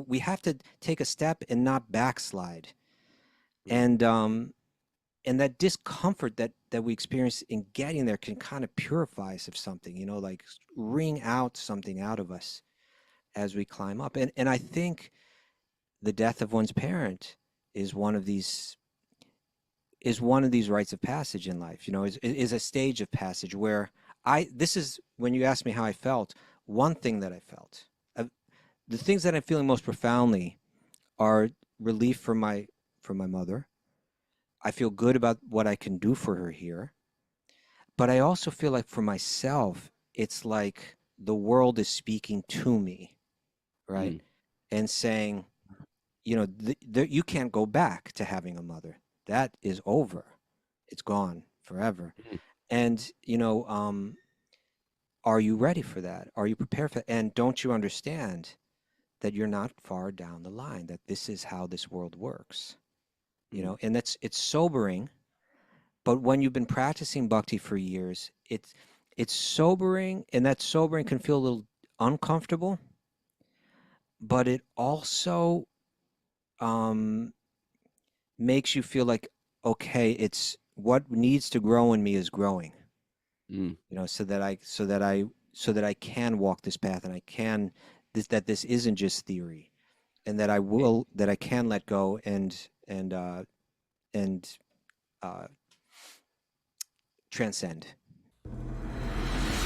we have to take a step and not backslide. Mm. And that discomfort that we experience in getting there can kind of purify us of something, like wring out something out of us as we climb up. And I think the death of one's parent is one of these rites of passage in life, is a stage of passage where this is when you ask me how I felt. One thing that I felt, the things that I'm feeling most profoundly are relief from my mother. I feel good about what I can do for her here. But I also feel like for myself, it's like the world is speaking to me, right? Mm. And saying, you can't go back to having a mother. That is over. It's gone forever. Mm. And, are you ready for that? Are you prepared for that? And don't you understand that you're not far down the line, that this is how this world works? Mm. And it's sobering. But when you've been practicing bhakti for years, it's sobering, and that sobering can feel a little uncomfortable, but it also um, makes you feel like, okay, it's what needs to grow in me is growing, Mm. so that I can walk this path, and I can that this isn't just theory, and that I can let go and uh, transcend.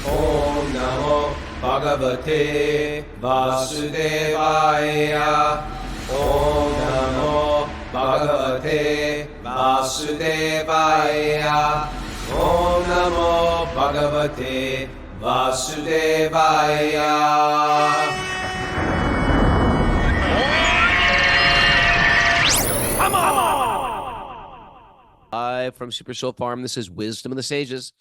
Om Namo Bhagavate Vasudevaya. Om Namo Bhagavate Vasudevaya. Om Namo Bhagavate Vasudevaya. Live from Super Soul Farm, this is Wisdom of the Sages,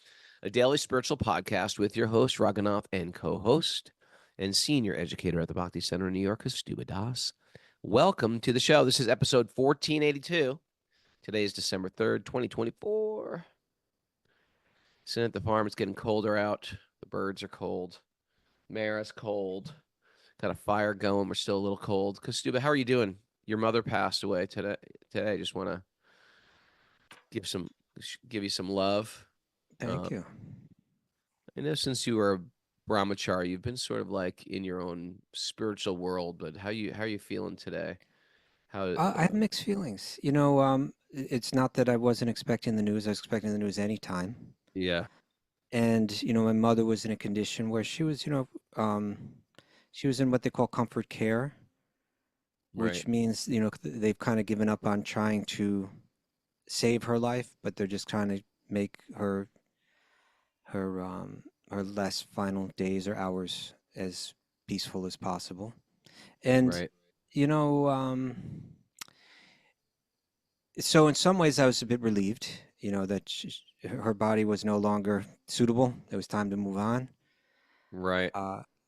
a daily spiritual podcast with your host, Raghunath, and co-host and senior educator at the Bhakti Center in New York, Kaustubha Das. Welcome to the show. This is episode 1482. Today is December 3rd, 2024. Sitting at the farm, it's getting colder out. The birds are cold. Mara's cold. Got a fire going. We're still a little cold. Kaustubha, how are you doing? Your mother passed away today. I just want to give you some love. Thank you. I know since you were a brahmachari, you've been sort of like in your own spiritual world, but how are you feeling today? How I have mixed feelings. It's not that I wasn't expecting the news. I was expecting the news anytime. yeah, And, my mother was in a condition where she was, she was in what they call comfort care, right. which means, they've kind of given up on trying to save her life, but they're just trying to make her last final days or hours as peaceful as possible. And, Right. you know, so in some ways I was a bit relieved, that her body was no longer suitable. It was time to move on. Right.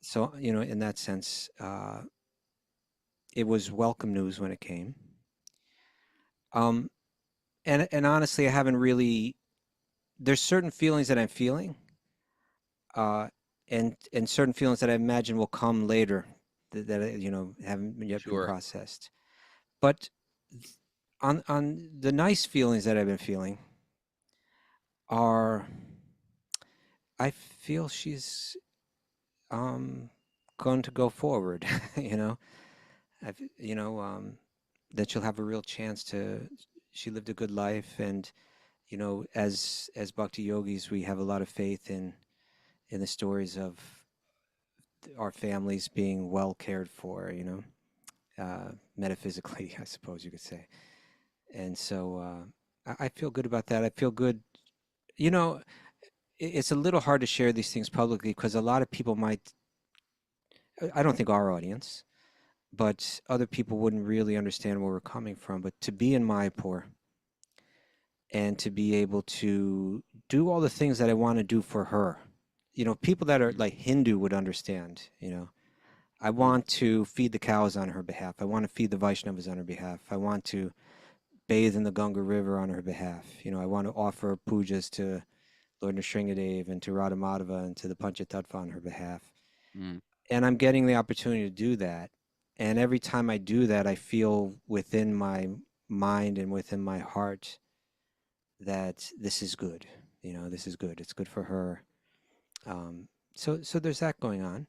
So, in that sense, it was welcome news when it came. Um, and honestly, I haven't really. There's certain feelings that I'm feeling, uh, and certain feelings that I imagine will come later that haven't yet been Sure. processed. But on the nice feelings that I've been feeling are, I feel she's going to go forward. you know, I've, that she'll have a real chance to. She lived a good life, and as bhakti yogis, we have a lot of faith in the stories of our families being well cared for. Metaphysically, I suppose you could say. And so I feel good about that. I feel good. You know, it's a little hard to share these things publicly because a lot of people might. I don't think our audience, but other people wouldn't really understand where we're coming from. But to be in Mayapur and to be able to do all the things that I want to do for her, people that are like Hindu would understand. I Mm. want to feed the cows on her behalf. I want to feed the Vaishnavas on her behalf. I want to bathe in the Ganga River on her behalf. I want to offer pujas to Lord Nrsingadev and to Radha Madhava and to the Panchatattva on her behalf. Mm. And I'm getting the opportunity to do that. And every time I do that, I feel within my mind and within my heart that this is good. This is good. It's good for her. So there's that going on.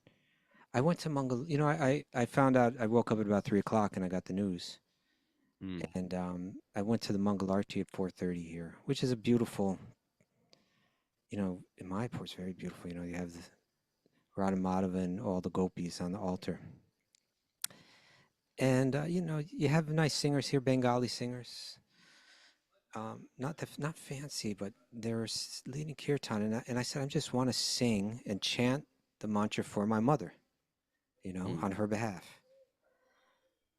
I went to Mangal. I found out. I woke up at about 3 o'clock and I got the news. Mm. And I went to the Mangalarti at 4:30 here, which is a beautiful. In Mayapur, it's very beautiful. You have the Radha Madhava and all the gopis on the altar. And you have nice singers here, Bengali singers. Not fancy, but they're leading kirtan, and I said, I just want to sing and chant the mantra for my mother, Mm. on her behalf.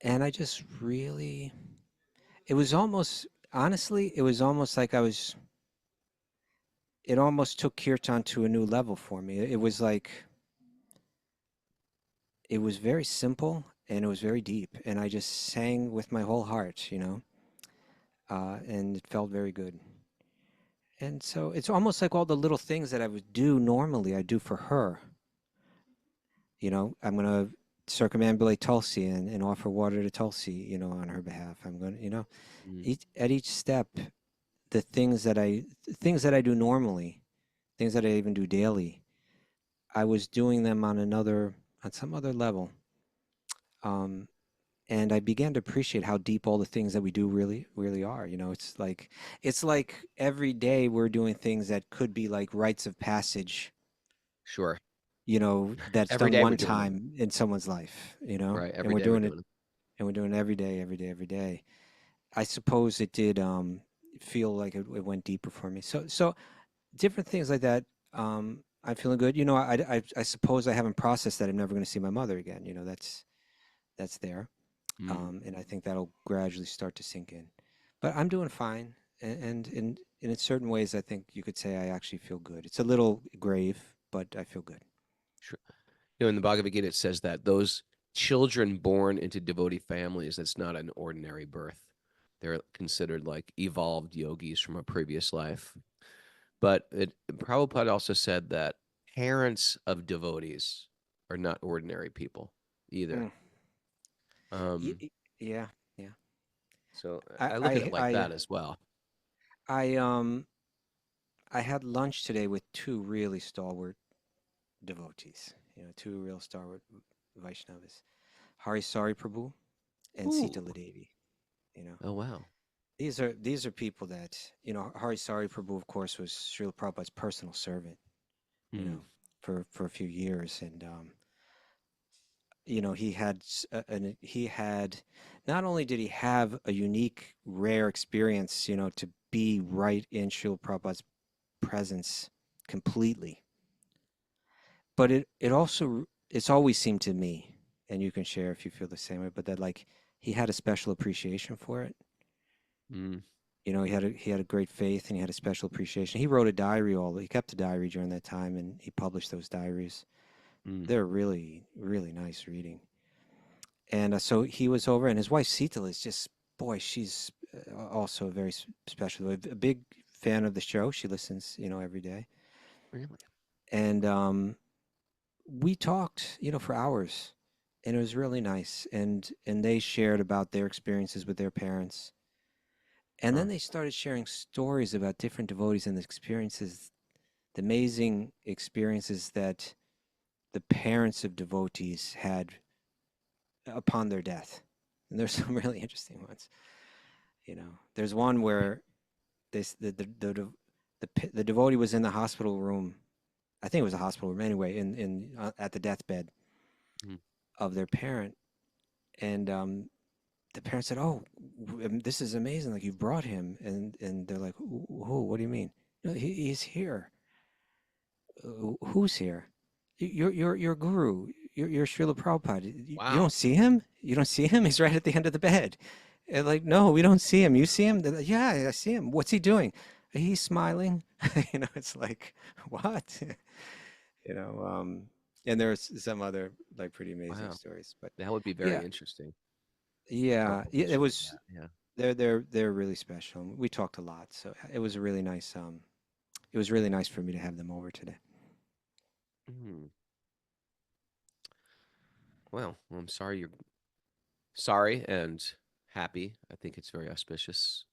And I just really, it was almost, honestly, it was almost like it almost took kirtan to a new level for me. It was like, it was very simple and it was very deep, and I just sang with my whole heart, and it felt very good. And so it's almost like all the little things that I would do normally, I do for her. I'm going to circumambulate Tulsi and offer water to Tulsi, on her behalf. I'm going to, Mm. at each step, the things that I do normally, things that I even do daily, I was doing them on some other level. Um, and I began to appreciate how deep all the things that we do really, really are. It's like every day we're doing things that could be like rites of passage, Sure. that's Every done day we're one doing them. time in someone's life, Right. and Every we're day we're doing it, doing them. and we're doing it every day, every day, every day. I suppose it did feel like it went deeper for me. So different things like that. I'm feeling good. I suppose I haven't processed that I'm never going to see my mother again. That's there. Mm. And I think that'll gradually start to sink in. But I'm doing fine, and in certain ways, I think you could say I actually feel good. It's a little grave, but I feel good. Sure. In the Bhagavad Gita, it says that those children born into devotee families, that's not an ordinary birth. They're considered like evolved yogis from a previous life. But Prabhupada also said that parents of devotees are not ordinary people either. Mm. Y- Um, y- yeah, yeah. so I I look at it I like I that as well. I I had lunch today with two really stalwart devotees. Two real stalwart Vaishnavas, Hari Sari Prabhu and Sita Ooh. Devi. You know, Oh, wow. these are people that Hari Sari Prabhu, of course, was Srila Prabhupada's personal servant. You Mm. know, for a few years, and he had not only did he have a unique, rare experience, to be right in Srila Prabhupada's presence completely, but it's always seemed to me, and you can share if you feel the same way, but that like he had a special appreciation for it. Mm. He had a great faith and he had a special appreciation. He wrote a diary he kept a diary during that time and he published those diaries. Mm. They're really, really nice reading. And so he was over, and his wife Sita is just, boy, she's also very special. A big fan of the show. She listens, every day. Really? And we talked, for hours, and it was really nice. And they shared about their experiences with their parents. And Huh. then they started sharing stories about different devotees and the experiences, the amazing experiences that the parents of devotees had upon their death. And there's some really interesting ones. There's one where the devotee was in the hospital room. I think it was a hospital room anyway, in at the deathbed Mm. of their parent, and the parent said, "Oh, this is amazing! Like you've brought him," and they're like, "Who? What do you mean? No, he's here. Who's here? Your guru, your Srila Prabhupada. You Wow. don't see him? You don't see him? He's right at the end of the bed." And like, no, we don't see him. You see him? They're like, yeah, I see him. What's he doing? He's smiling. It's like, what? you know, um, and there's some other like pretty amazing Wow. stories. But That would be very yeah, interesting. yeah, it Confirmation of was. that. Yeah. They're really special. We talked a lot, so it was a really nice. It was really nice for me to have them over today. Mm. Well, I'm sorry sorry and happy. I think it's very auspicious.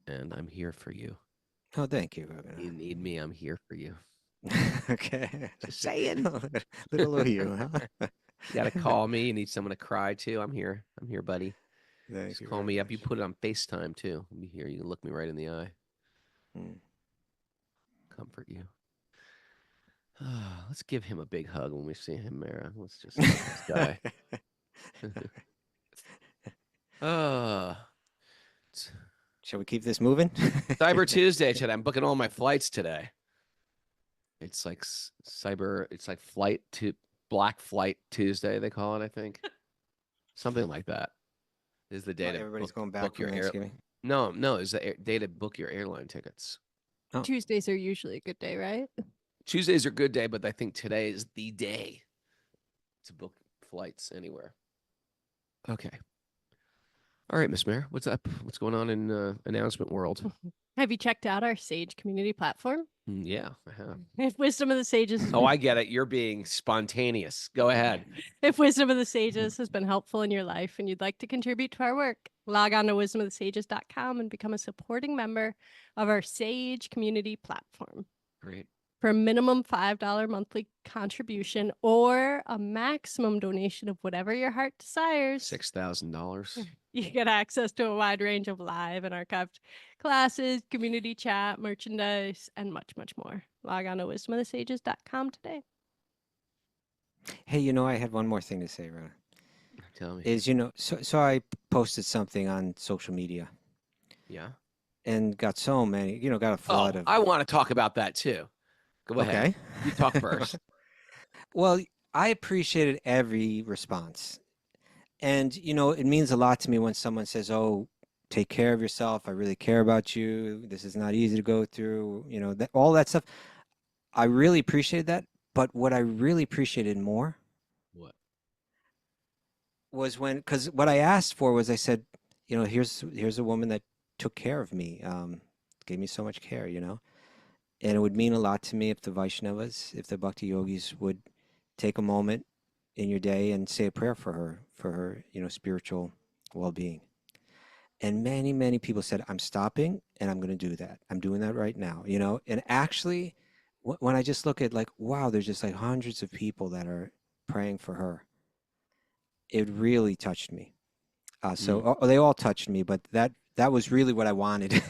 And I'm here for you. Oh, thank you. You need me, I'm here for you. Okay. Just saying. Little you, huh? You got to call me. You need someone to cry to. I'm here. I'm here, buddy. Thank Just you call very me up. You much. put it on FaceTime too. Let me hear you. Look me right in the eye. Mm. Comfort you. Let's give him a big hug when we see him, Mara. Let's just hug this guy. uh, it's Shall we keep this moving? Cyber Tuesday today. I'm booking all my flights today. It's like cyber. It's like Black Flight Tuesday. They call it. I think something like that is the day Oh, to everybody's going back book from your air. Thanksgiving. No, is the day to book your airline tickets. Oh, Tuesdays are usually a good day, right? Tuesdays are good day, but I think today is the day to book flights anywhere. Okay. All right, Miss Mayor, what's up? What's going on in announcement world? Have you checked out our Sage community platform? Yeah, I have. If Wisdom of the Sages, Oh, I get it. You're being spontaneous. Go ahead. if Wisdom of the Sages has been helpful in your life and you'd like to contribute to our work, log on to wisdomofthesages.com and become a supporting member of our Sage community platform. Great. For a minimum $5 monthly contribution or a maximum donation of whatever your heart desires, $6,000. you get access to a wide range of live and archived classes, community chat, merchandise, and much, much more. Log on to wisdomofthesages.com today. hey, I had one more thing to say, Rona. Tell me. So I posted something on social media Yeah. and got so many, got a flood of. I want to talk about that too. Go ahead. Okay. You talk first. Well, I appreciated every response. And, it means a lot to me when someone says, oh, take care of yourself. I really care about you. This is not easy to go through, all that stuff. I really appreciated that. But what I really appreciated more What? was because what I asked for was I said, here's a woman that took care of me, gave me so much care, and it would mean a lot to me if the Vaishnavas, if the Bhakti yogis would take a moment in your day and say a prayer for her, spiritual well-being. And many, many people said, I'm stopping and I'm going to do that. I'm doing that right now, and actually when I just look at like, wow, there's just like hundreds of people that are praying for her. It really touched me. So they all touched me, but that was really what I wanted,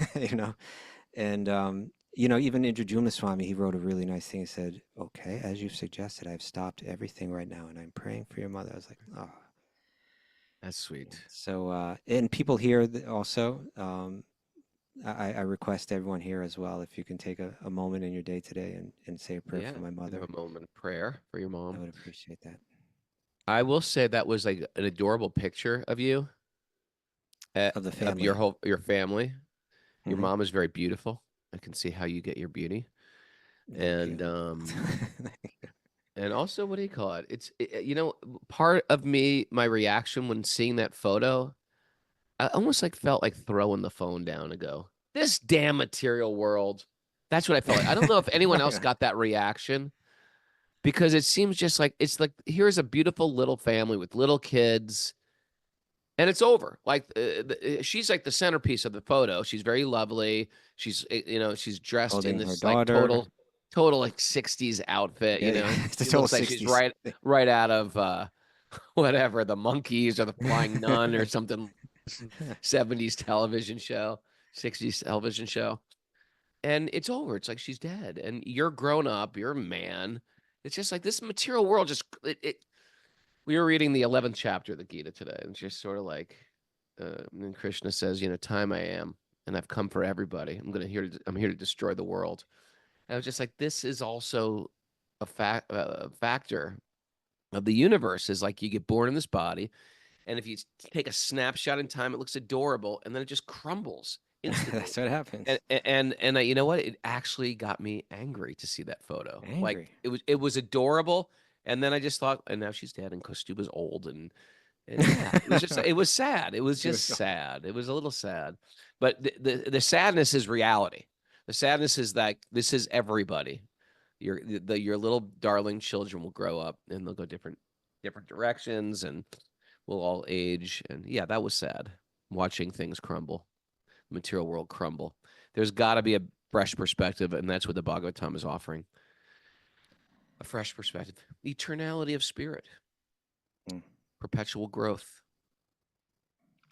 And, even Indra Swami, he wrote a really nice thing. He said, okay, as you've suggested, I've stopped everything right now and I'm praying for your mother. I was like, oh. That's sweet. So, and people here also, I request everyone here as well, if you can take a moment in your day today and say a prayer for my mother. Have a moment of prayer for your mom. I would appreciate that. I will say that was like an adorable picture of you. Of the family. Of your family. Your Mhm. mom is very beautiful. I can see how you get your beauty. Thank And you. and also, what do you call it? It's part of me, my reaction when seeing that photo, I almost like felt like throwing the phone down and go, this damn material world. That's what I felt like. I don't know if anyone else got that reaction, because it seems just like it's like, here's a beautiful little family with little kids, and it's over. Like she's like the centerpiece of the photo. She's very lovely. She's she's dressed Holding in her this like daughter. total like 60s outfit. Yeah, it's a She total looks like she's 60s. right out of whatever, the Monkeys or the Flying Nun or something. 70s television show, 60s television show. And it's over. It's like she's dead. And you're grown up, you're a man. It's just like this material world just we were reading the 11th chapter of the Gita today, and it's just sort of like and Krishna says, time I am, and I've come for everybody. I'm here to destroy the world. And I was just like, this is also a factor of the universe, is like you get born in this body, and if you take a snapshot in time, it looks adorable, and then it just crumbles instantly. That's what happens. And you know what? It actually got me angry to see that photo. Angry. Like it was adorable, and then I just thought, and now she's dead, and Kaustubha's old, and yeah, it was sad. It was just sad. It was a little sad, but the sadness is reality. The sadness is that this is everybody. Your little darling children will grow up and they'll go different directions, and We'll all age. And yeah, that was sad. Watching things crumble, the material world crumble. There's got to be a fresh perspective, and that's what the Bhagavatam is offering. A fresh perspective. Eternality of spirit. Mm. Perpetual growth.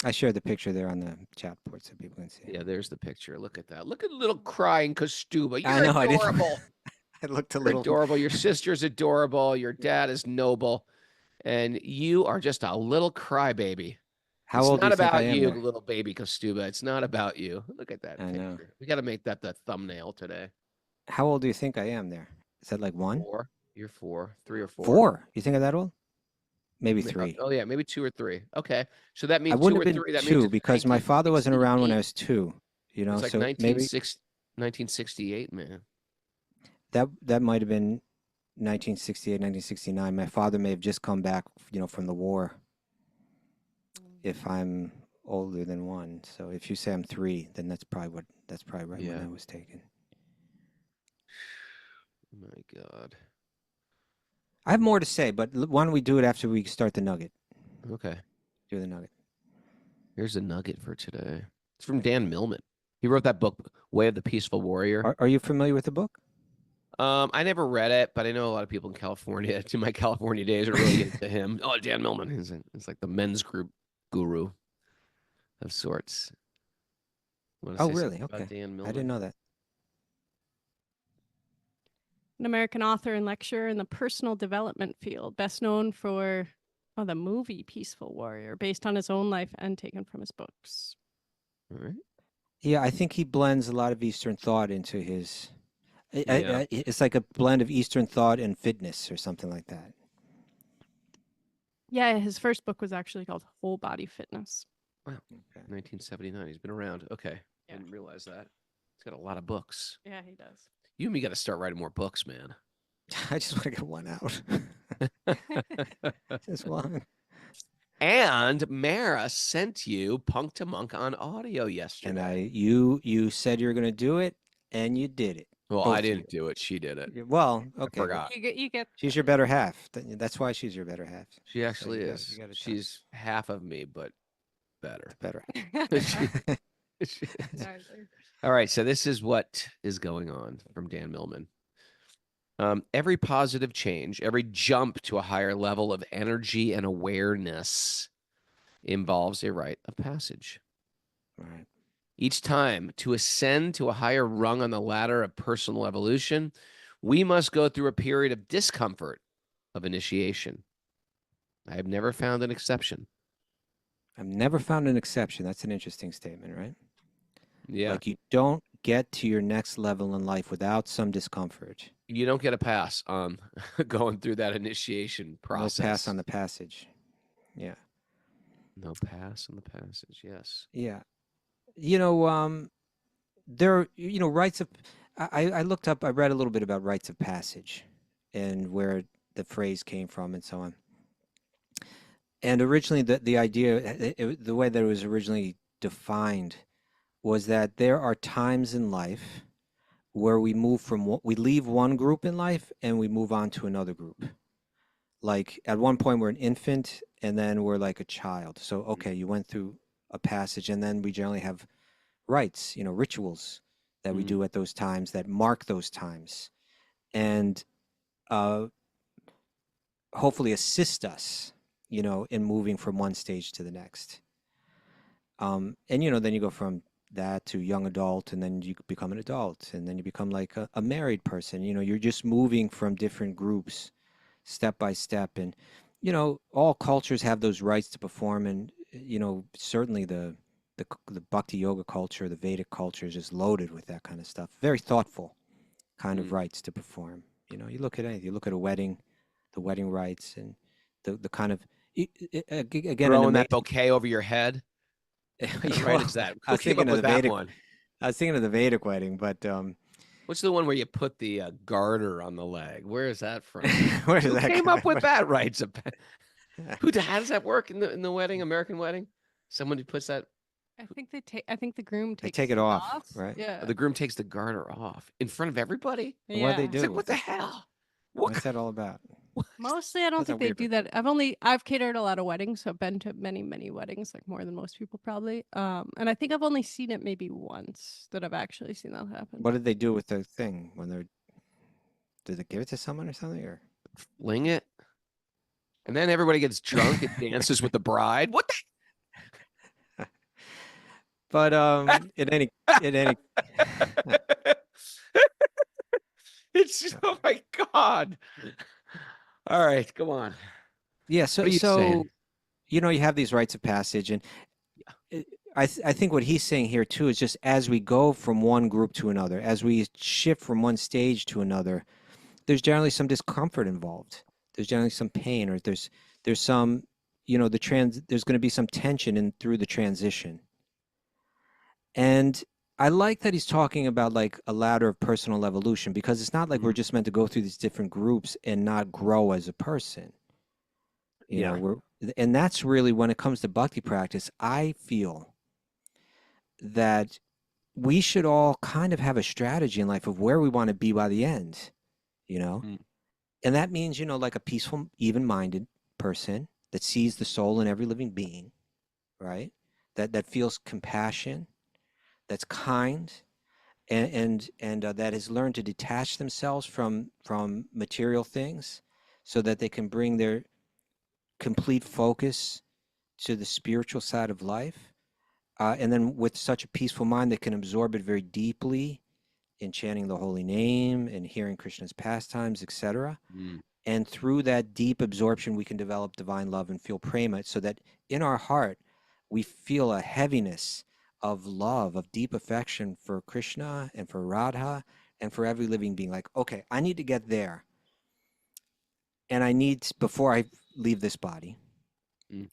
I shared the picture there on the chat board so people can see. Yeah, there's the picture. Look at that. Look at little crying Kaustubha. You're I know, I didn't- adorable. I looked a You're little adorable. Your sister's adorable. Your dad is noble. And you are just a little crybaby. How It's old do not you think about I am you, there? little baby Kaustubha. It's not about you. Look at that I know. picture. We got to make that the thumbnail today. How old do you think I am there? Is that like 1? 4. You're 4. 3 or 4. 4? You think I'm that old? Maybe May- 3. Oh, yeah, maybe 2 or 3. Okay. So that means I 2 wouldn't or have been 3. That 2 means it's because my father wasn't around when I 1968. was 2. You know, It's like so maybe 1968, man. that might have been 1968, 1969. My father may have just come back, you know, from the war. If I'm older than 1, so if you say I'm 3, then that's probably right when Yeah. that was taken. My God. I have more to say, but why don't we do it after we start the nugget? Okay. Do the nugget. Here's a nugget for today. It's from Dan Millman. He wrote that book, Way of the Peaceful Warrior. Are you familiar with the book? I never read it, but I know a lot of people in California. In my California days are really into him. Oh, Dan Millman. It's like the men's group guru of sorts. Wanna Oh, say really? something about Okay. Dan Millman? I didn't know that. An American author and lecturer in the personal development field, best known for the movie Peaceful Warrior, based on his own life and taken from his books. All right. Yeah, I think he blends a lot of Eastern thought into his. Yeah. It's like a blend of Eastern thought and fitness or something like that. Yeah, his first book was actually called Whole Body Fitness. Okay. 1979. He's been around. Okay. Yeah. Didn't realize that. He's got a lot of books. Yeah, he does. You and me got to start writing more books, man. I just want to get one out. Just one. And Mara sent you Punk to Monk on audio And yesterday. you said you were going to do it, and you did it. Well, both I of you. didn't do it. She did it. Well, okay. well, forgot. You get She's your better half. That's why she's your better half. She actually you gotta- is. you gotta tell. She's half of me, but better. Better. All right, so this is what is going on from Dan Millman. Every positive change, every jump to a higher level of energy and awareness involves a rite of passage. Right. Each time to ascend to a higher rung on the ladder of personal evolution, we must go through a period of discomfort of initiation. I have never found an exception. I've never found an exception. That's an interesting statement, right? Yeah. Like you don't get to your next level in life without some discomfort. You don't get a pass on going through that initiation process. No pass on the passage. Yeah. No pass on the passage. Yes. Yeah. You know, there, you know, rites of, I looked up, I read a little bit about rites of passage and where the phrase came from and so on. And originally the idea, the way that it was originally defined was that there are times in life where we move from, we leave one group in life and we move on to another group. Like at one point we're an infant and then we're like a child. So, okay, you went through a passage and then we generally have rites, you know, rituals that we do at those times that mark those times and hopefully assist us, you know, in moving from one stage to the next. And, you know, then you go from that to young adult and then you become an adult and then you become like a married person. You know, you're just moving from different groups step by step. And, you know, all cultures have those rites to perform. And, you know, certainly the Bhakti yoga culture, the Vedic culture is just loaded with that kind of stuff. Very thoughtful kind of rites to perform. You know, you look at anything, you look at a wedding, the wedding rites and the kind of, again, Throwing that bouquet over your head. What right is that? I was Who came thinking up of with the that Vedic one? I was thinking of the Vedic wedding, but What's the one where you put the garter on the leg? Where is that from? where does Who that came come up with from? that rites of how does that work in the wedding, American wedding? Someone who puts that I think the groom They takes take it off, right? Yeah. the groom takes the garter off in front of everybody. What do they Yeah. do? It's like, what the hell? What What's that all about? Mostly, I don't That's a think they weird do one. that. I've catered a lot of weddings, so I've been to many, many weddings, like more than most people probably. And I think I've only seen it maybe once that I've actually seen that happen. What did they do with the thing when they're? Did they give it to someone or something? Or Fling it. And then everybody gets drunk and dances with the bride. What but in any the? It's oh my God. All right, come on. yeah. What So are you saying? you have these rites of passage, and it- I think what he's saying here too is just as we go from one group to another, as we shift from one stage to another, there's generally some discomfort involved. There's generally some pain, or there's some there's going to be some tension in through the transition. And I like that he's talking about like a ladder of personal evolution, because it's not like we're just meant to go through these different groups and not grow as a person. Yeah. And that's really when it comes to bhakti practice, I feel that we should all kind of have a strategy in life of where we want to be by the end, you know? Mm. And that means, like a peaceful, even-minded person that sees the soul in every living being, right? That feels compassion, that's kind, and that has learned to detach themselves from material things, so that they can bring their complete focus to the spiritual side of life. And then with such a peaceful mind, they can absorb it very deeply in chanting the holy name and hearing Krishna's pastimes, etc. Mm. And through that deep absorption, we can develop divine love and feel prema, so that in our heart, we feel a heaviness of love, of deep affection for Krishna and for Radha and for every living being. Like, okay, I need to get there. And I need, before I leave this body, Mm.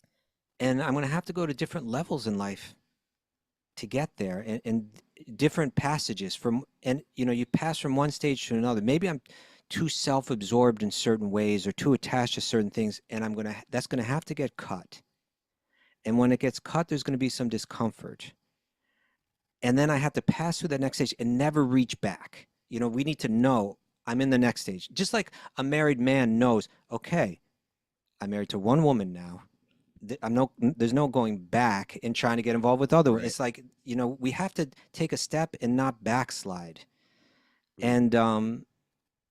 and I'm going to have to go to different levels in life to get there, and different passages and you pass from one stage to another. Maybe I'm too self-absorbed in certain ways or too attached to certain things, and that's going to have to get cut. And when it gets cut, there's going to be some discomfort. And then I have to pass through that next stage and never reach back. We need to know I'm in the next stage. Just like a married man knows, okay, I'm married to one woman now. There's no going back and trying to get involved with other ones. Right. It's like, we have to take a step and not backslide. Mm.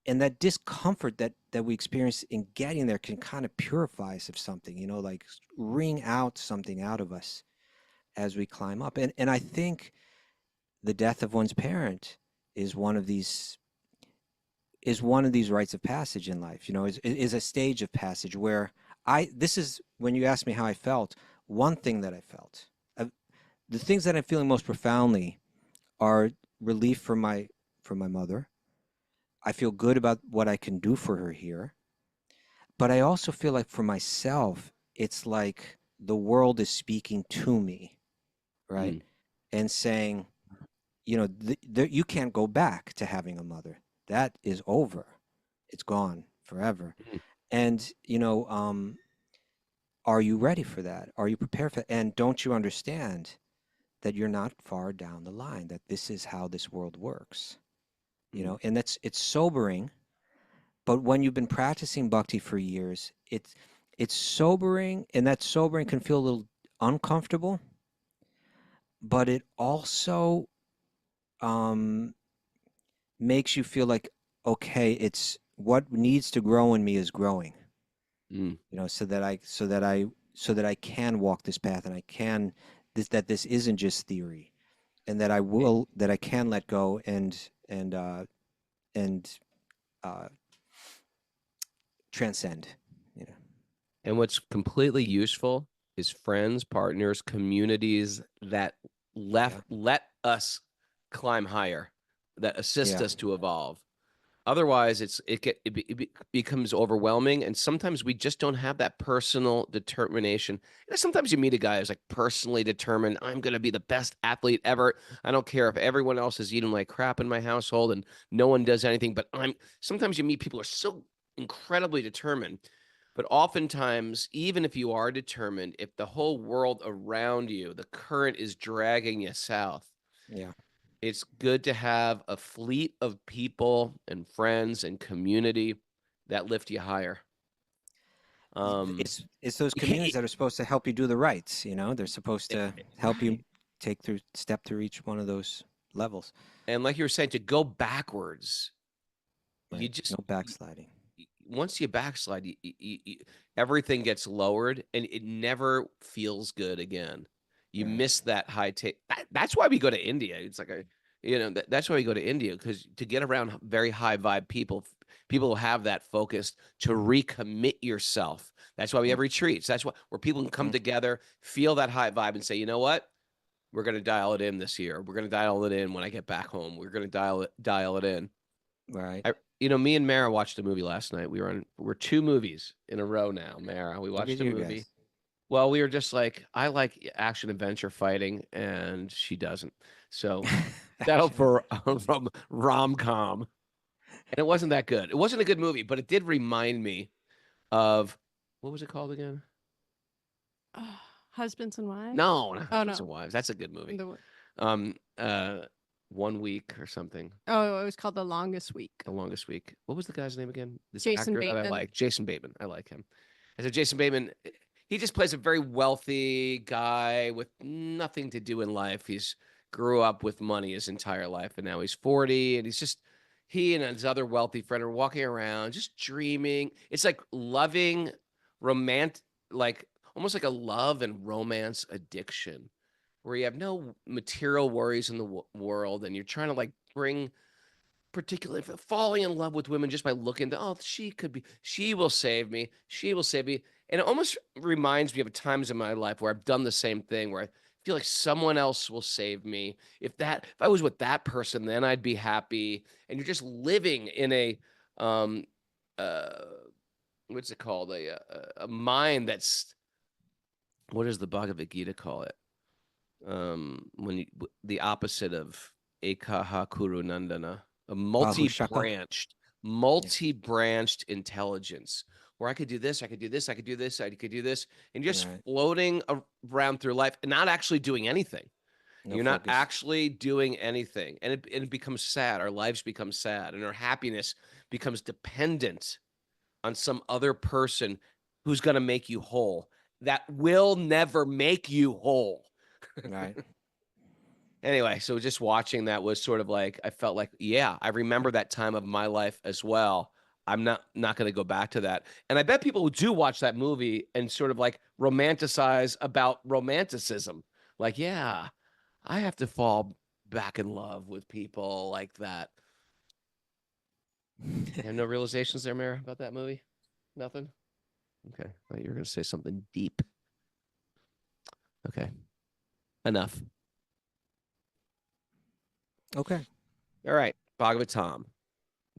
And that discomfort that we experience in getting there can kind of purify us of something, like wring out something out of us as we climb up. And I think the death of one's parent is one of these rites of passage in life, is a stage of passage where this is when you ask me how I felt. One thing that I felt, the things that I'm feeling most profoundly are relief from my mother. I feel good about what I can do for her here. But I also feel like for myself, it's like the world is speaking to me, right? Mm. And saying, you can't go back to having a mother. That is over. It's gone forever. Mm. And, are you ready for that? Are you prepared for that? And don't you understand that you're not far down the line, that this is how this world works? Mm. And it's sobering. But when you've been practicing bhakti for years, it's sobering, and that sobering can feel a little uncomfortable, but it also um, makes you feel like, okay, it's what needs to grow in me is growing. Mm. So that I can walk this path, and I can this isn't just theory, and that I can let go and uh, transcend. You know. And what's completely useful is friends, partners, communities that Yeah. let us climb higher, that assist Yeah. us to evolve. Otherwise, it becomes overwhelming, and sometimes we just don't have that personal determination. Sometimes you meet a guy who's like personally determined. I'm going to be the best athlete ever. I don't care if everyone else is eating like crap in my household and no one does anything. But sometimes you meet people who are so incredibly determined. But oftentimes, even if you are determined, if the whole world around you, the current is dragging you south, Yeah. it's good to have a fleet of people and friends and community that lift you higher. It's those you can't, communities that are supposed to help you do the rites, you know? They're supposed to help you step through each one of those levels. and like you were saying, to go backwards, you Right. just No backsliding. once you backslide, everything gets lowered, and it never feels good again. You Right. miss that high take. That's why we go to India. It's like that's why we go to India, because to get around very high vibe people who have that focus to recommit yourself. That's why we have retreats. That's where people can come together, feel that high vibe, and say, you know what? We're going to dial it in this year. We're going to dial it in when I get back home. We're going to dial it in. Right. Me and Mara watched a movie last night. We're 2 movies in a row now, Mara. We Look watched at a you movie. guys. Well, we were just like, I like action, adventure, fighting, and she doesn't. So settle for from rom-com. And it wasn't that good. It wasn't a good movie, but it did remind me of, what was it called again? Husbands and Wives? No, not Oh, Husbands no. and Wives. That's a good movie. The, 1 Week or something. oh, it was called The Longest Week. The Longest Week. What was the guy's name again? This Jason actor that I Bateman. like. Jason Bateman. I like him. I said Jason Bateman, he just plays a very wealthy guy with nothing to do in life. He's grew up with money his entire life, and now he's 40, and he and his other wealthy friend are walking around just dreaming. It's like loving like almost like a love and romance addiction, where you have no material worries in the world, and you're trying to like bring particularly falling in love with women just by looking to, oh, she will save me. She will save me. And it almost reminds me of times in my life where I've done the same thing, where I feel like someone else will save me. If I was with that person, then I'd be happy. And you're just living in a, what's it called? A mind that's, what does the Bhagavad Gita call it? The opposite of Ekaha Kuru Nandana, a multi-branched intelligence, where I could do this, I could do this, I could do this, I could do this, and just floating around through life and not actually doing anything. You're not actually doing anything, and it becomes sad. Our lives become sad, and our happiness becomes dependent on some other person who's going to make you whole. That will never make you whole. Right. Anyway, so just watching that was sort of like, I felt like, yeah, I remember that time of my life as well. I'm not going to go back to that. And I bet people who do watch that movie and sort of like romanticize about romanticism. Like, yeah, I have to fall back in love with people like that. You have no realizations there, Mara, about that movie? Nothing? Okay. Well, you're going to say something deep. Okay. Enough. Okay. All right. Bhagavatam,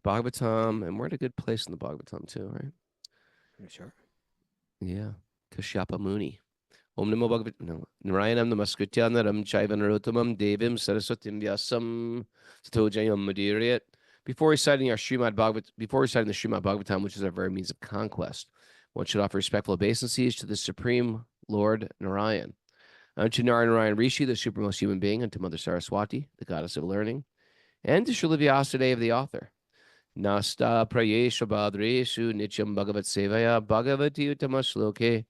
and we're in a good place in the Bhagavatam too, right? Sure. Yeah. Kashyapa Muni. Om Namo Bhagavate. No. Narayanam Namaskritya Naram Chaiva Narottamam Devim Saraswatim Vyasam Tato Jayam Madhuriyat. Before reciting the Srimad Bhagavatam, which is our very means of conquest, one should offer respectful obeisances to the Supreme Lord Narayan. Unto Narayan Rishi, the supermost human being, unto Mother Saraswati, the goddess of learning, and to Srila Vyasadeva, the author. Nasta prayesha badreshu nityam bhagavat sevaya bhagavati utamashloke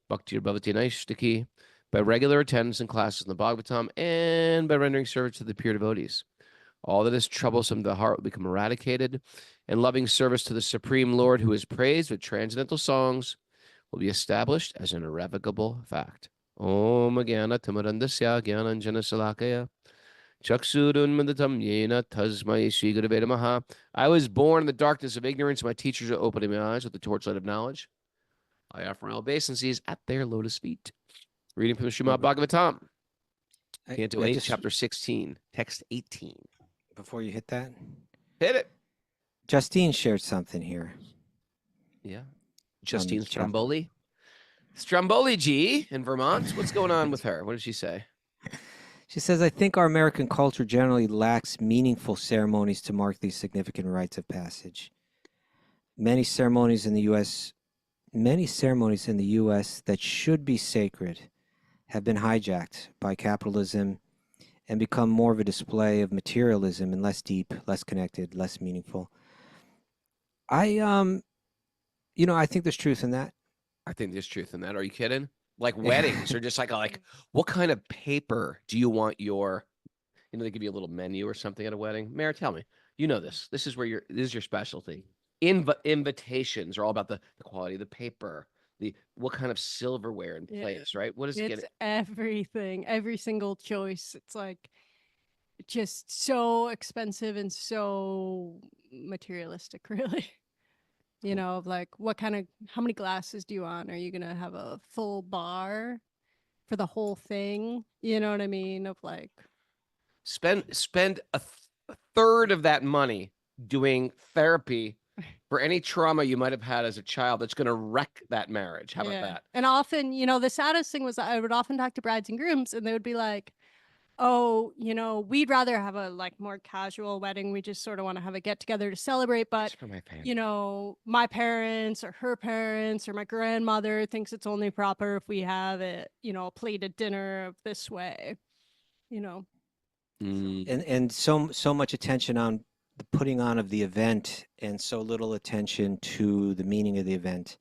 bhaktir bhavati naishtaki, by regular attendance in classes in the Bhagavatam and by rendering service to the pure devotees. All that is troublesome to the heart will become eradicated, and loving service to the Supreme Lord, who is praised with transcendental songs, will be established as an irrevocable fact. Om Gyana Tamarandasya Gyananjana Salakaya Chaksurunmadatam Yena Tasmai Shri Gurave Namaha. I was born in the darkness of ignorance. My teachers are opening my eyes with the torchlight of knowledge. I offer my obeisances at their lotus feet. Reading from the Srimad Bhagavatam. Canto 8, chapter 16, text 18. Before you hit that, hit it. Justine shared something here. Yeah. Justine Stromboli. Stromboli G in Vermont. What's going on with her? What did she say? She says, I think our American culture generally lacks meaningful ceremonies to mark these significant rites of passage. Many ceremonies in the U.S. that should be sacred have been hijacked by capitalism and become more of a display of materialism and less deep, less connected, less meaningful. I think there's truth in that. I think there's truth in that. Are you kidding? Like weddings are just like what kind of paper do you want your, they give you a little menu or something at a wedding. Mayor, tell me, you know this. This is where this is your specialty. Invitations are all about the quality of the paper, what kind of silverware in place, right? What is it's everything, every single choice. It's like just so expensive and so materialistic, really. Like how many glasses do you want? Are you gonna have a full bar for the whole thing? You know what I mean? Of like spend a third of that money doing therapy for any trauma you might have had as a child that's going to wreck that marriage. How about that? And often, the saddest thing was I would often talk to brides and grooms and they would be like, oh, we'd rather have a like more casual wedding. We just sort of want to have a get together to celebrate. But, my parents or her parents or my grandmother thinks it's only proper if we have it, a plated dinner of this way, And so much attention on the putting on of the event and so little attention to the meaning of the event.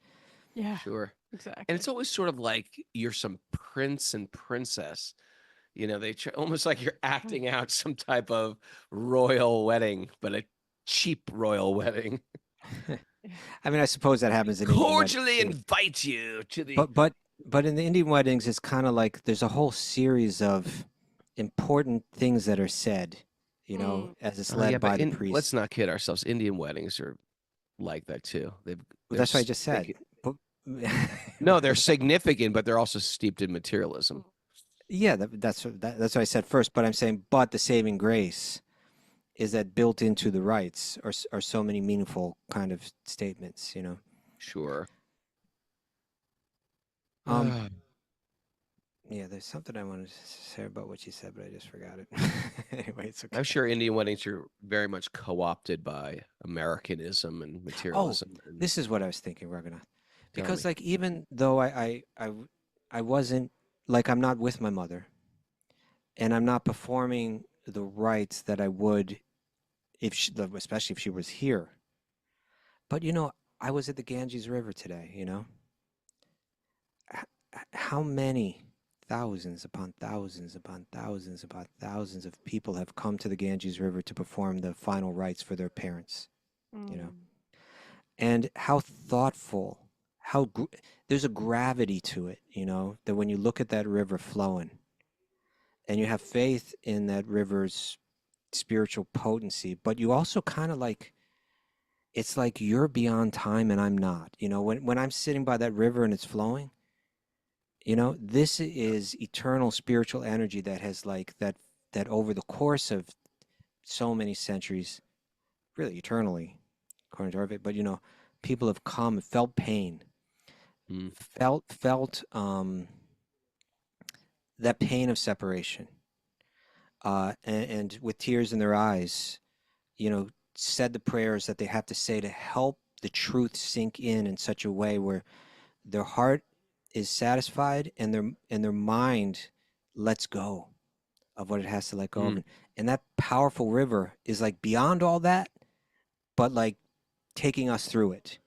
Yeah, sure. Exactly. And it's always sort of like you're some prince and princess. They almost like you're acting out some type of royal wedding, but a cheap royal wedding. I mean, I suppose that happens in cordially invite you to the. But in the Indian weddings, it's kind of like there's a whole series of important things that are said, as it's led by the priest. Let's not kid ourselves. Indian weddings are like that too. That's what I just said. No, they're significant, but they're also steeped in materialism. Yeah, that's what I said first. But I'm saying, but the saving grace is that built into the rites are so many meaningful kind of statements, Sure. Yeah, there's something I wanted to say about what you said, but I just forgot it. Anyway, it's okay. I'm sure Indian weddings are very much co-opted by Americanism and materialism. This is what I was thinking, Raghunath. Because like even though I wasn't like I'm not with my mother, and I'm not performing the rites that I would especially if she was here. But I was at the Ganges River today. How many thousands upon thousands upon thousands upon thousands of people have come to the Ganges River to perform the final rites for their parents, and how thoughtful, there's a gravity to it, that when you look at that river flowing and you have faith in that river's spiritual potency, but you also kind of like, it's like you're beyond time and I'm not, when I'm sitting by that river and it's flowing, this is eternal spiritual energy that has like that over the course of so many centuries, really eternally, according to our faith, but people have come and felt pain, felt that pain of separation, and with tears in their eyes, said the prayers that they have to say to help the truth sink in such a way where their heart is satisfied and their mind lets go of what it has to let go of. And that powerful river is like beyond all that, but like taking us through it,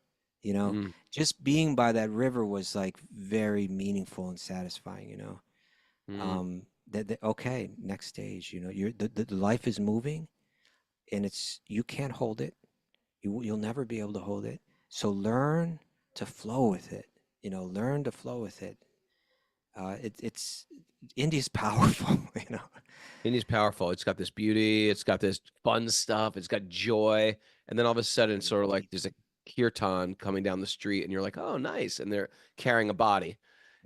just being by that river was like very meaningful and satisfying, okay, next stage, the life is moving and you can't hold it. You'll never be able to hold it. So learn to flow with it. Learn to flow with it. It's India's powerful, India's powerful. It's got this beauty. It's got this fun stuff. It's got joy. And then all of a sudden, it's sort of like there's a kirtan coming down the street, and you're like, oh, nice. And they're carrying a body,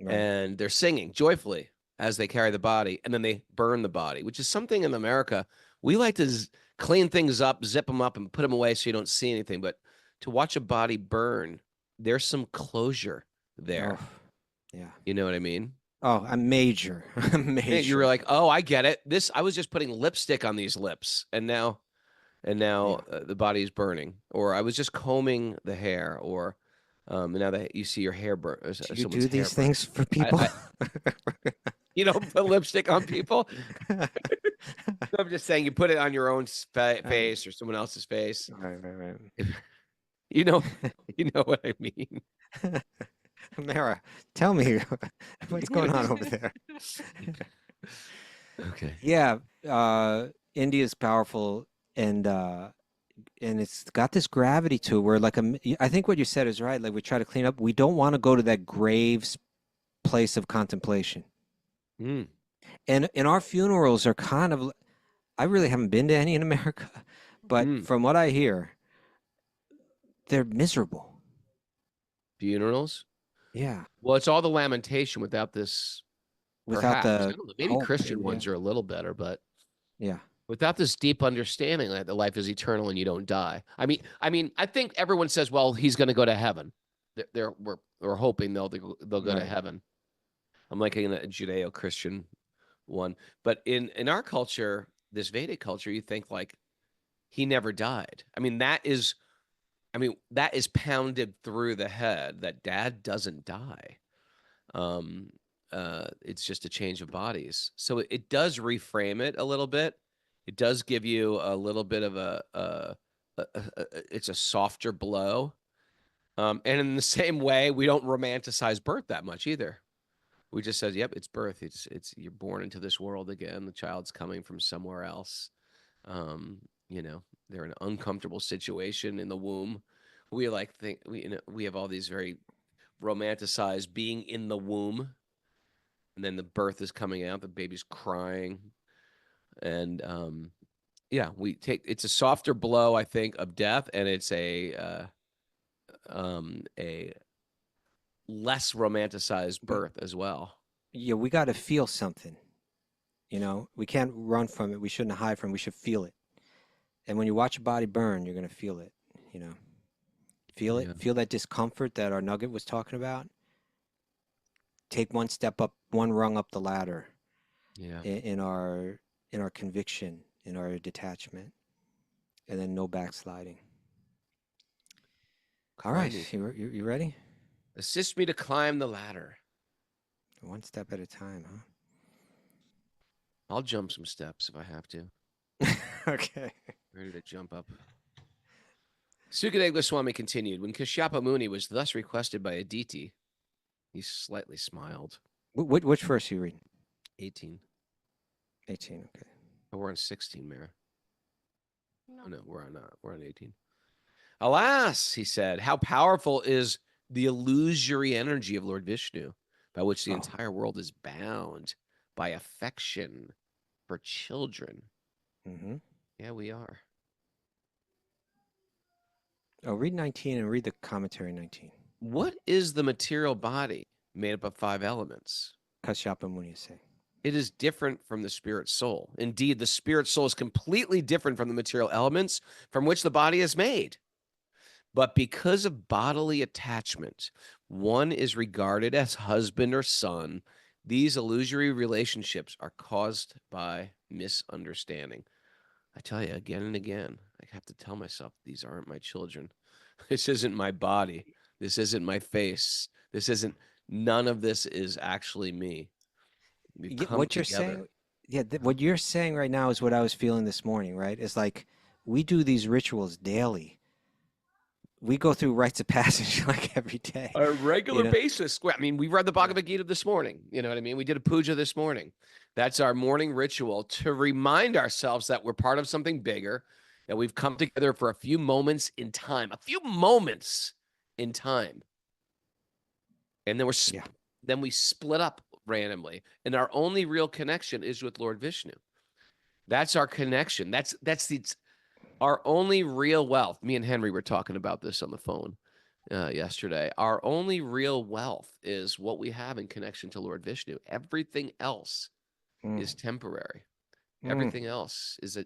and they're singing joyfully as they carry the body, and then they burn the body, which is something in America we like to clean things up, zip them up, and put them away so you don't see anything. But to watch a body burn, there's some closure there. Oh, yeah. You know what I mean? Oh, a major. You were like, oh, I get it. I was just putting lipstick on these lips, and now the body's burning. Or I was just combing the hair, or now that you see your hair burn. Do you do these things for people? You don't put lipstick on people. I'm just saying you put it on your own face or someone else's face. Right. You know what I mean. Mara, tell me what's going on over there. Okay. Yeah, India's powerful, and it's got this gravity to it where I think what you said is right. Like we try to clean up. We don't want to go to that graves place of contemplation. Mm. And our funerals are kind of, I really haven't been to any in America, but from what I hear, they're miserable. Funerals? Yeah. Well, it's all the lamentation without this, Without perhaps. I the don't know, maybe hope. Christian Yeah. ones are a little better, but Yeah. without this deep understanding that the life is eternal and you don't die. I mean, I think everyone says, well, he's going to go to heaven. We're hoping they'll go to Right. heaven. I'm like in a Judeo-Christian one, but in our culture, this Vedic culture, you think like he never died. I mean, that is pounded through the head that dad doesn't die. It's just a change of bodies. So it does reframe it a little bit. It does give you a little bit of it's a softer blow. And in the same way, we don't romanticize birth that much either. We just said, yep, it's birth. It's you're born into this world again. The child's coming from somewhere else. They're in an uncomfortable situation in the womb. We we have all these very romanticized being in the womb, and then the birth is coming out, the baby's crying, and it's a softer blow, I think, of death, and it's a less romanticized birth as well. Yeah, we got to feel something. We can't run from it. We shouldn't hide from it. We should feel it. And when you watch a body burn, you're going to feel it, Feel it. Yeah. Feel that discomfort that our nugget was talking about. Take one step up, one rung up the ladder. Yeah. In our conviction, in our detachment, and then no backsliding. All right, you ready? Assist me to climb the ladder. One step at a time, huh? I'll jump some steps if I have to. Okay. Ready to jump up. Sukadeva Goswami continued, when Kashyapa Muni was thus requested by Aditi, he slightly smiled. Which verse are you reading? 18. 18, okay. Oh, we're on 16, Mara. No. Oh, no, we're on 18. Alas, he said, how powerful is the illusory energy of Lord Vishnu, by which the entire world is bound by affection for children. Mm-hmm. Yeah, we are. Oh, read 19 and read the commentary 19. What is the material body made up of 5 elements? Kashyapa Muni is saying. It is different from the spirit soul. Indeed, the spirit soul is completely different from the material elements from which the body is made. But because of bodily attachment, one is regarded as husband or son. These illusory relationships are caused by misunderstanding. I tell you again and again, I have to tell myself, these aren't my children. This isn't my body. This isn't my face. None of this is actually me. We've come What you're together. saying, what you're saying right now is what I was feeling this morning, right? It's like we do these rituals daily. We go through rites of passage like every day. On a regular basis. I mean, we read the Bhagavad Gita this morning. You know what I mean? We did a puja this morning. That's our morning ritual to remind ourselves that we're part of something bigger, that we've come together for a few moments in time. And then we split up randomly. And our only real connection is with Lord Vishnu. That's our connection. That's our only real wealth. Me and Henry were talking about this on the phone yesterday. Our only real wealth is what we have in connection to Lord Vishnu. Everything else is temporary. Everything else is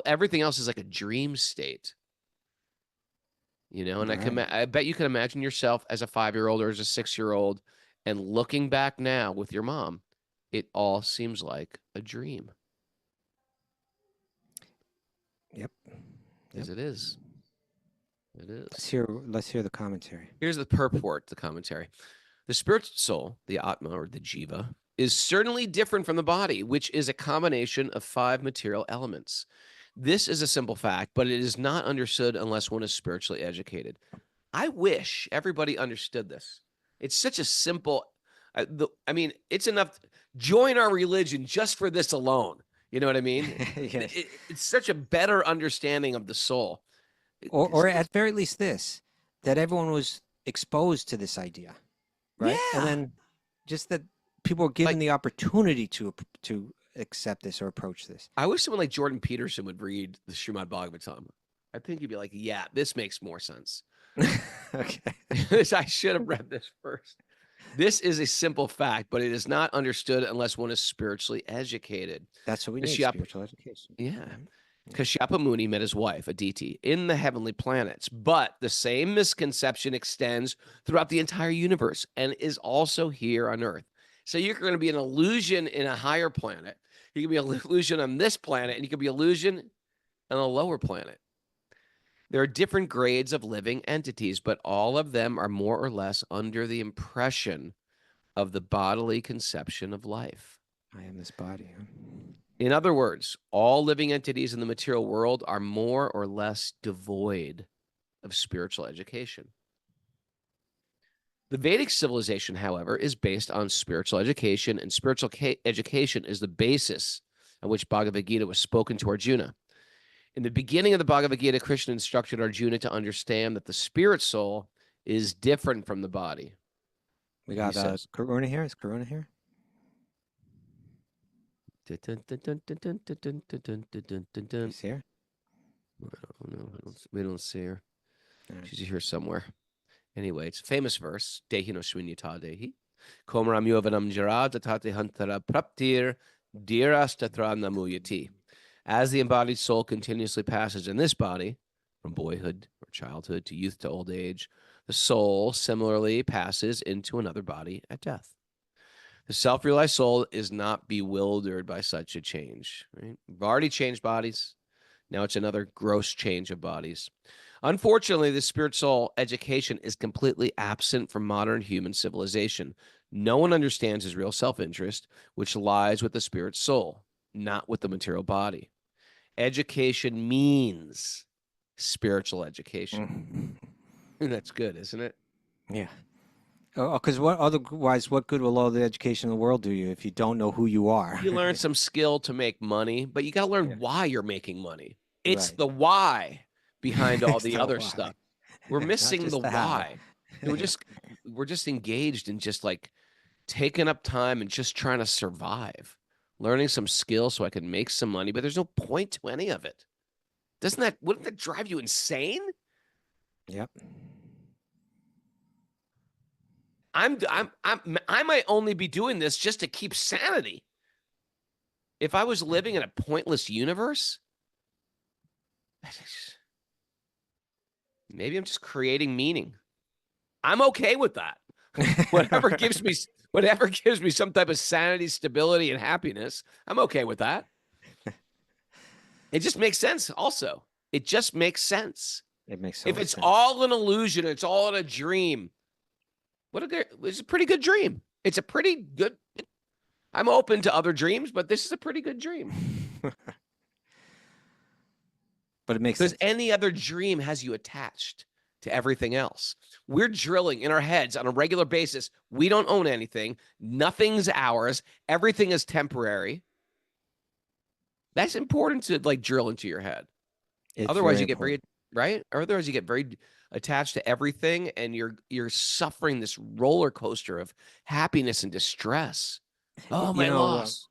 everything else is like a dream state. And I bet you can imagine yourself as a 5-year-old or as a 6-year-old, and looking back now with your mom, it all seems like a dream. Yep. As it is. It is. Let's hear the commentary. Here's the purport, the commentary. The spirit soul, the Atma or the Jiva, is certainly different from the body, which is a combination of 5 material elements. This is a simple fact, but it is not understood unless one is spiritually educated. I wish everybody understood this. It's such a simple, I mean, it's enough. Join our religion just for this alone. You know what I mean? Yes. It's such a better understanding of the soul. Or at very least this, that everyone was exposed to this idea, right? And Yeah. then just that people were given Like- the opportunity to accept this or approach this. I wish someone like Jordan Peterson would read the Srimad Bhagavatam. I think he'd be like, yeah, this makes more sense. Okay. I should have read this first. This is a simple fact, but it is not understood unless one is spiritually educated. That's what we need, Kashyapa- spiritual education. Yeah. Right? Kashyapa Muni met his wife, Aditi, in the heavenly planets, but the same misconception extends throughout the entire universe and is also here on Earth. So you're going to be an illusion in a higher planet. You can be an illusion on this planet, and you can be an illusion on a lower planet. There are different grades of living entities, but all of them are more or less under the impression of the bodily conception of life. I am this body. Huh? In other words, all living entities in the material world are more or less devoid of spiritual education. The Vedic civilization, however, is based on spiritual education, and spiritual education is the basis on which Bhagavad Gita was spoken to Arjuna. In the beginning of the Bhagavad Gita, Krishna instructed Arjuna to understand that the spirit soul is different from the body. We He got says- Karuna here. Is Karuna here? He's He's here. We don't see her. All right. She's here somewhere. Anyway, it's a famous verse. Dehi no shvinyata dehi. Komram yovanam jara tatate hantara praptir diras tatra namuyati. As the embodied soul continuously passes in this body, from boyhood or childhood to youth to old age, the soul similarly passes into another body at death. The self-realized soul is not bewildered by such a change. Right? We've already changed bodies. Now it's another gross change of bodies. Unfortunately, the spirit soul education is completely absent from modern human civilization. No one understands his real self-interest, which lies with the spirit soul, not with the material body. Education means spiritual education. That's good, isn't it? Yeah. Because otherwise, what good will all the education in the world do you if you don't know who you are? You learn some skill to make money, but you got to learn Yeah. why you're making money. It's Right. the why behind all It's the the other why. stuff. We're Not missing just the the how. why. We're just engaged in just like taking up time and just trying to survive, learning some skill so I can make some money, but there's no point to any of it. Wouldn't that drive you insane? Yep. I might only be doing this just to keep sanity. If I was living in a pointless universe, maybe I'm just creating meaning. I'm okay with that. Whatever gives me some type of sanity, stability, and happiness, I'm okay with that. It just makes sense. Also, it just makes sense. It makes so If much it's sense. all an illusion, it's all in a dream. It's a pretty good dream. It's a pretty good. I'm open to other dreams, but this is a pretty good dream. But it makes Because sense. any other dream has you attached to everything else. We're drilling in our heads on a regular basis. We don't own anything. Nothing's ours. Everything is temporary. That's important to like drill into your head. It's Otherwise, very you get very important. right. Or otherwise, you get very attached to everything, and you're suffering this roller coaster of happiness and distress. Oh, You my know, loss.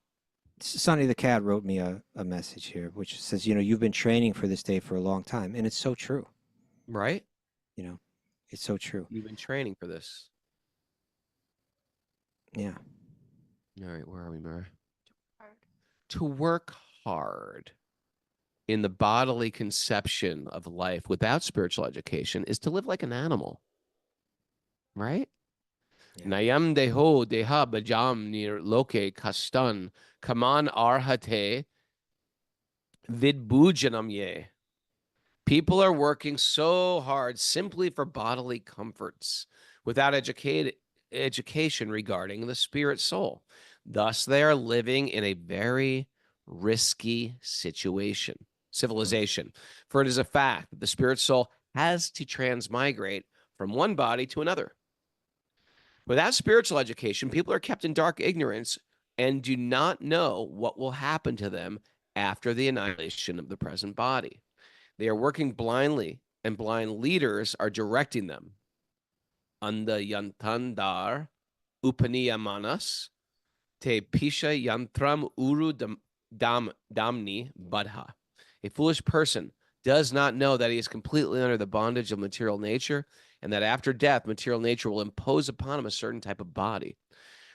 Sonny the cat wrote me a message here, which says, you've been training for this day for a long time. And it's so true. Right? It's so true. You've been training for this. Yeah. All right, where are we, Mara? To work hard in the bodily conception of life without spiritual education is to live like an animal. Right? Yeah. Nayam deho deha bajam nir loke kastan kaman arhate vidbhujanam ye. People are working so hard simply for bodily comforts without education regarding the spirit soul. Thus, they are living in a very risky civilization. For it is a fact that the spirit soul has to transmigrate from one body to another. Without spiritual education, people are kept in dark ignorance and do not know what will happen to them after the annihilation of the present body. They are working blindly, and blind leaders are directing them. Anda yantandar upaniyamanas te pisha yantram uru damni badha. A foolish person does not know that he is completely under the bondage of material nature, and that after death, material nature will impose upon him a certain type of body,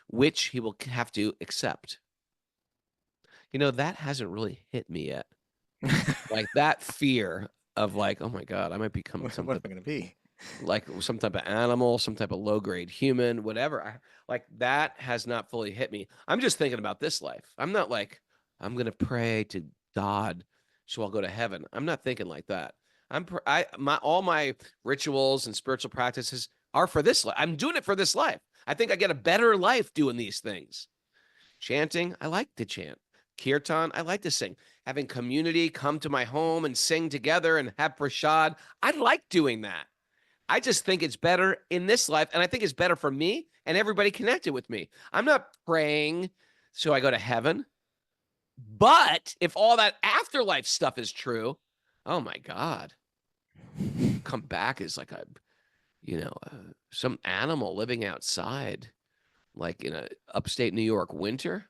which he will have to accept. You know, that hasn't really hit me yet. Like that fear of like, oh my God, I might become What am I going to be? like some type of animal, some type of low-grade human, whatever. Like that has not fully hit me. I'm just thinking about this life. I'm not like, I'm going to pray to God so I'll go to heaven. I'm not thinking like that. All my rituals and spiritual practices are for this life. I'm doing it for this life. I think I get a better life doing these things. Chanting, I like to chant. Kirtan, I like to sing. Having community come to my home and sing together and have prasad, I like doing that. I just think it's better in this life, and I think it's better for me and everybody connected with me. I'm not praying so I go to heaven. But if all that afterlife stuff is true, oh my God, come back as like some animal living outside, like in a upstate New York winter,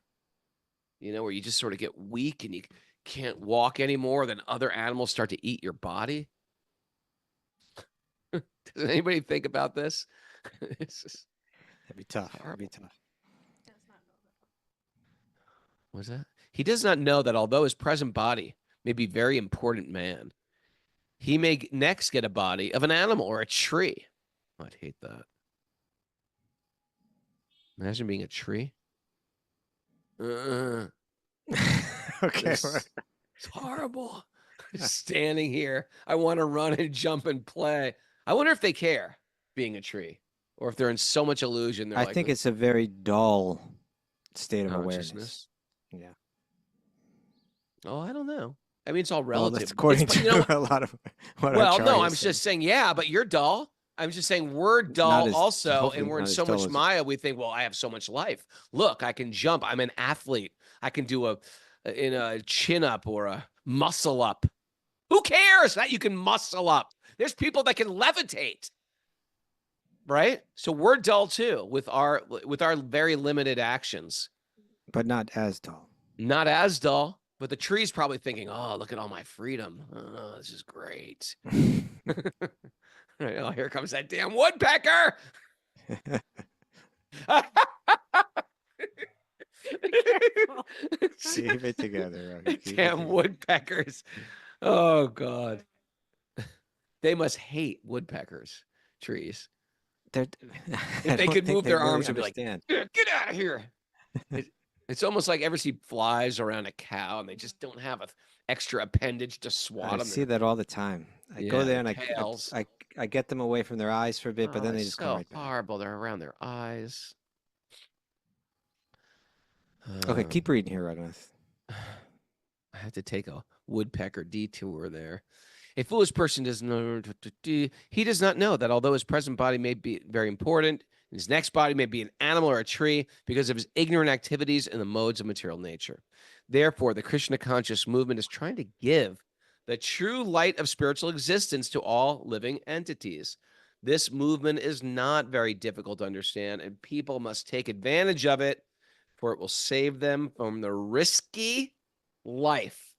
where you just sort of get weak and you can't walk anymore. Then other animals start to eat your body. Does anybody think about this? That'd be tough. That'd be tough. What's that? He does not know that although his present body may be very important man, he may next get a body of an animal or a tree. Oh, I'd hate that. Imagine being a tree. Okay. It's horrible. Standing here. I want to run and jump and play. I wonder if they care being a tree or if they're in so much illusion. I think it's a very dull state of awareness. Consciousness. Yeah. Oh, I don't know. I mean, it's all Well, relative. that's according to a lot of what no, I'm just saying, yeah, but you're dull. I'm just saying we're dull also, and we're in so much Maya. We think, well, I have so much life. Look, I can jump. I'm an athlete. I can do a chin up or a muscle up. Who cares that you can muscle up? There's people that can levitate, right? So we're dull too with our very limited actions, but not as dull. Not as dull. But the tree's probably thinking, oh, look at all my freedom. Oh, this is great. Right, oh, here comes that damn woodpecker. Keep it together. Damn woodpeckers. Oh, God. They must hate woodpeckers, trees. If they could move their arms and be like, get out of here. It's almost like ever see flies around a cow and they just don't have an extra appendage to swat them. I see that all the time. I go there and I get them away from their eyes for a bit, but then they just come right back. Horrible. They're around their eyes. Okay, keep reading here, Raghunath. I had to take a woodpecker detour there. A foolish person does not know that although his present body may be very important, his next body may be an animal or a tree because of his ignorant activities in the modes of material nature. Therefore, the Krishna conscious movement is trying to give the true light of spiritual existence to all living entities. This movement is not very difficult to understand, and people must take advantage of it, for it will save them from the risky life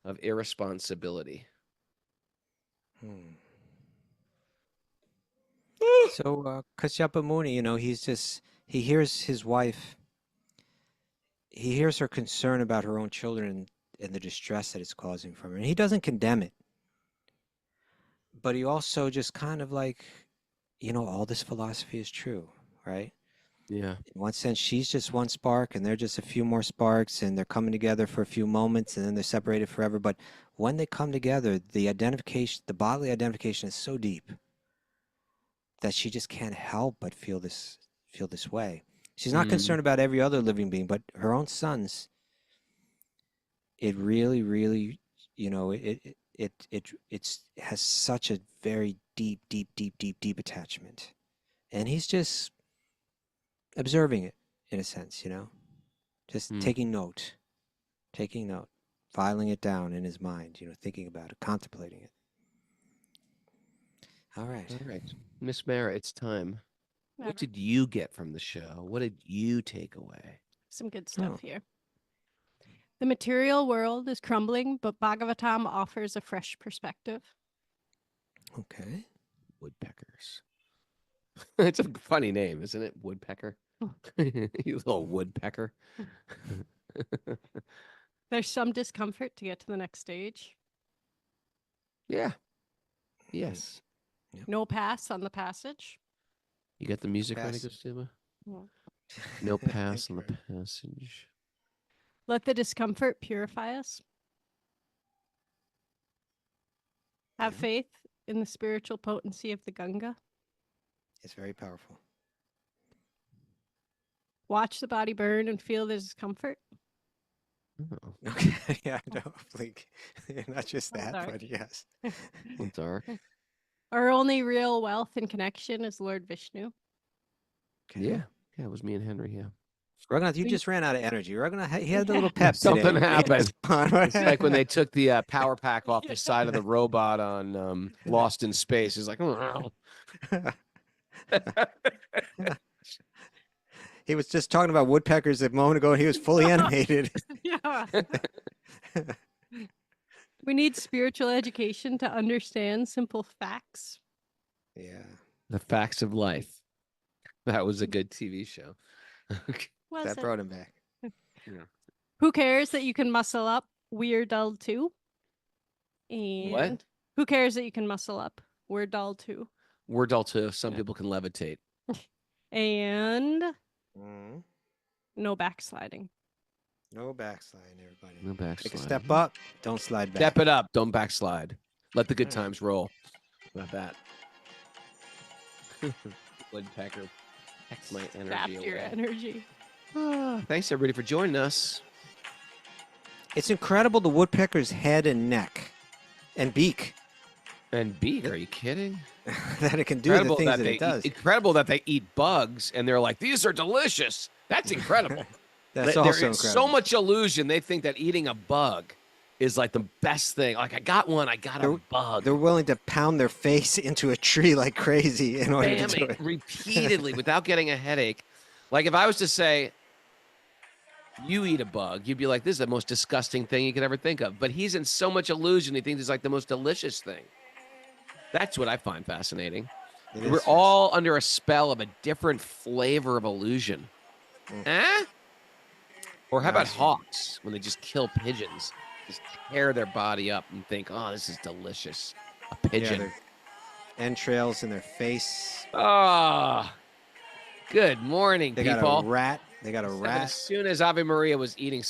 of irresponsibility. So Kashyapa Muni, he hears his wife, he hears her concern about her own children and the distress that it's causing from her. And he doesn't condemn it. But he also just kind of like, all this philosophy is true, right? Yeah. In one sense, she's just one spark and they're just a few more sparks and they're coming together for a few moments and then they're separated forever. But when they come together, the bodily identification is so deep that she just can't help but feel this way. She's not concerned about every other living being, but her own sons. It really, really, it has such a very deep attachment, and he's just observing it in a sense, just Hmm. taking note, filing it down in his mind, thinking about it, contemplating it. All right. All right. Miss Mara, it's time. What Whatever. did you get from the show? What did you take away? Some good stuff Oh. here. The material world is crumbling, but Bhagavatam offers a fresh perspective. Okay. Woodpeckers. It's a funny name, isn't it? Woodpecker. Oh. You little woodpecker. There's some discomfort to get to the next stage. Yeah. Yes. No pass on the passage. You got the music ready, Pass. Kaustubha? Yeah. No Thank pass you on the very passage. Let the discomfort purify us. Have Yeah. faith in the spiritual potency of the Ganga. It's very powerful. Watch the body burn and feel the discomfort. Oh, Okay. Yeah, no, like, not just I'm that, sorry. but yes. well, dark. Our only real wealth and connection is Lord Vishnu. Okay. Yeah. Yeah, it was me and Henry. Yeah. Raghunath, you We- just ran out of energy. Raghunath, he had a Yeah. little pep Something today. happened. It's like when they It's took the power pack off the side of the robot on Lost in Space. He's like, oh. He was just talking about woodpeckers a moment ago, and he was fully animated. Yeah. We need spiritual education to understand simple facts. Yeah. The Facts of Life. That was a good TV show. Was That it? brought him back. Who cares that you can muscle up? We're dull too. And who cares that you can muscle up? We're dull too. We're dull too. Some people can levitate. And Mm. no backsliding. No backsliding, everybody. No Take a backslide. step up, don't slide back. Step it up. Don't backslide. Let the good Alright. times roll. How about that? Woodpecker. Hex my energy Zap your away. energy. Thanks everybody for joining us. It's incredible the woodpecker's head and neck and beak And beak, are you kidding? that it can do the things that it does. Incredible that they eat bugs and they're like, these are delicious. That's incredible. That's There also is incredible. so much illusion. They think that eating a bug is like the best thing. Like, I got one. I got a bug. They're willing to pound their face into a tree like crazy in order to do Spamming it. repeatedly without getting a headache. Like, if I was to say, you eat a bug, you'd be like, this is the most disgusting thing you could ever think of. But he's in so much illusion. He thinks it's like the most delicious thing. That's what I find fascinating. It We're is, yes. all under a spell of a different flavor of illusion. Eh? Or how about Nice. hawks when they just kill pigeons? Just tear their body up and think, oh, this is delicious. A Yeah, pigeon. their entrails in their face. Ah, good morning, They people. got a rat. They got a And rat. as soon as Ave Maria was eating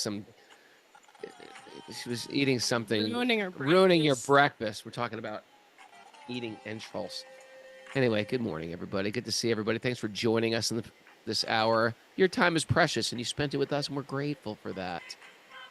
she was eating something, Ruining her ruining your breakfast. breakfast. We're talking about eating entrails. Anyway, good morning, everybody. Good to see everybody. Thanks for joining us in this hour. Your time is precious, and you spent it with us, and we're grateful for that.